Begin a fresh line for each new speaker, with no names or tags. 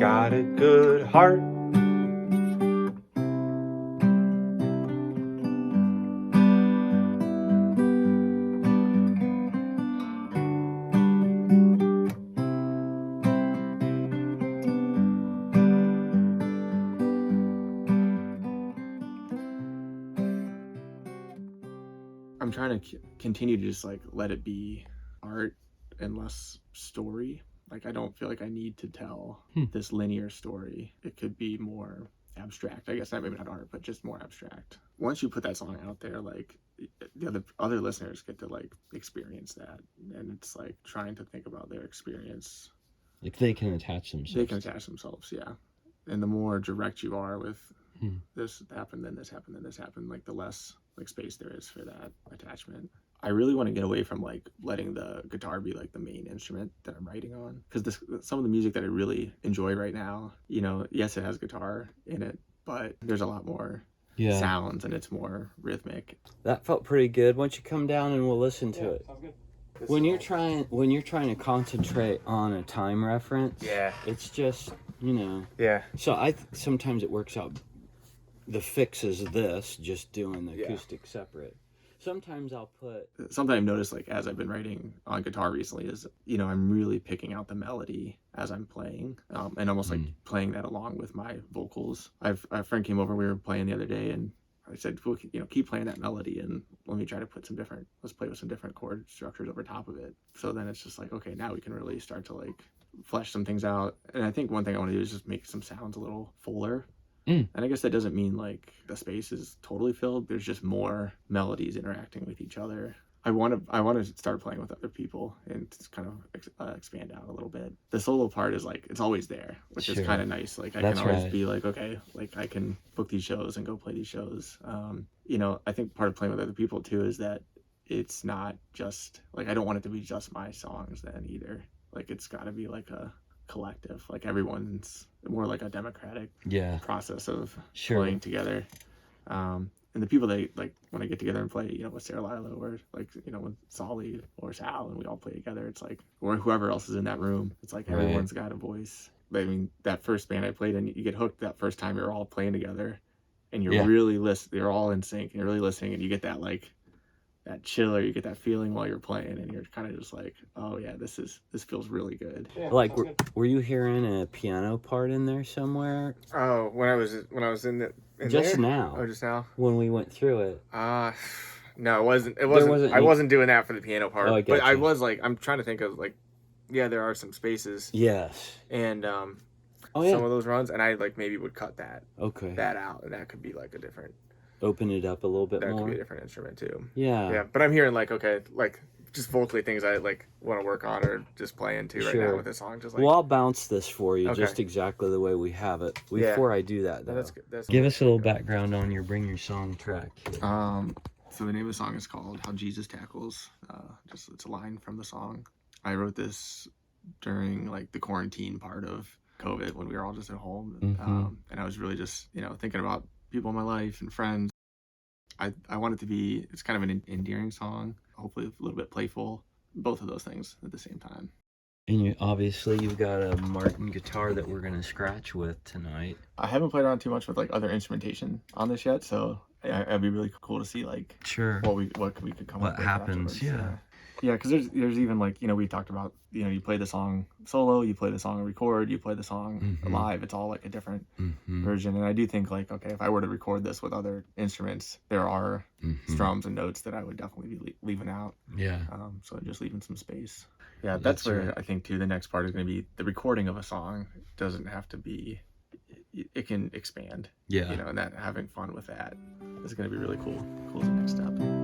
got a good heart. I'm trying to continue to just like let it be art and less story. Like I don't feel like I need to tell this linear story. It could be more abstract. I guess maybe not art, but just more abstract. Once you put that song out there, like the other listeners get to like experience that, and it's like trying to think about their experience.
Like they can attach themselves.
They can attach themselves, yeah. And the more direct you are with this happened, then this happened, then this happened, like the less like space there is for that attachment. I really want to get away from like letting the guitar be like the main instrument that I'm writing on, because some of the music that I really enjoy right now, you know, yes, it has guitar in it, but there's a lot more sounds and it's more rhythmic.
That felt pretty good. Why don't you come down and we'll listen to it? Sounds good. When you're trying to concentrate on a time reference, it's just, you know. Yeah. So sometimes it works out. The fix is this, just doing the acoustic separate. Sometimes I'll put...
Something I've noticed, like, as I've been writing on guitar recently is, you know, I'm really picking out the melody as I'm playing, and almost like playing that along with my vocals. A friend came over, we were playing the other day, and I said, well, you know, keep playing that melody, and let me try to put let's play with some different chord structures over top of it. So then it's just like, okay, now we can really start to, like, flesh some things out. And I think one thing I want to do is just make some sounds a little fuller. And I guess that doesn't mean like the space is totally filled. There's just more melodies interacting with each other. I want to start playing with other people and just kind of expand out a little bit. The solo part is like, it's always there, which is kind of nice. Like I can always be like, okay, like I can book these shows and go play these shows. You know, I think part of playing with other people too is that it's not just like, I don't want it to be just my songs then either. Like it's got to be like a collective, like everyone's more like a democratic process of playing together. And the people that like when I get together and play, you know, with Sarah Lilo or like, you know, with Solly or Sal, and we all play together, it's like, or whoever else is in that room, it's like everyone's got a voice. I mean, that first band I played in, you get hooked that first time you're all playing together and you're really you're all in sync and you're really listening, and you get that like that chill, or you get that feeling while you're playing, and you're kind of just like, oh yeah, this feels really good.
Like, were you hearing a piano part in there somewhere?
Oh, when I was in
just
there?
Now.
Oh, just now
when we went through it.
No, it wasn't. I wasn't doing that for the piano part. Oh, but I was like, I'm trying to think of like, yeah, there are some spaces.
Yes.
And some of those runs, and I like maybe would cut that out, and that could be like a different.
Open it up a little bit more.
That could be a different instrument too.
Yeah.
But I'm hearing like, okay, like just vocally things I like want to work on or just play into right now with this song. Just like,
well, I'll bounce this for you just exactly the way we have it. Before I do that, though, that's good. Give us a little background on your Bring Your Song track.
So the name of the song is called How Jesus Tackles. It's a line from the song. I wrote this during like the quarantine part of COVID when we were all just at home, and I was really just, you know, thinking about people in my life and friends. I want it to be, it's kind of an endearing song, hopefully a little bit playful, both of those things at the same time.
And obviously you've got a Martin guitar that we're going to scratch with tonight.
I haven't played around too much with like other instrumentation on this yet, so it'd be really cool to see like what we could come up with.
What happens,
Yeah, because there's even like, you know, we talked about, you know, you play the song solo, you play the song record, you play the song live. It's all like a different version. And I do think like, okay, if I were to record this with other instruments, there are strums and notes that I would definitely be leaving out.
Yeah.
So just leaving some space. Yeah, that's where right. I think too the next part is going to be the recording of a song. It doesn't have to be, it can expand. Yeah. You know, and that having fun with that is going to be really cool. Cool as the next step.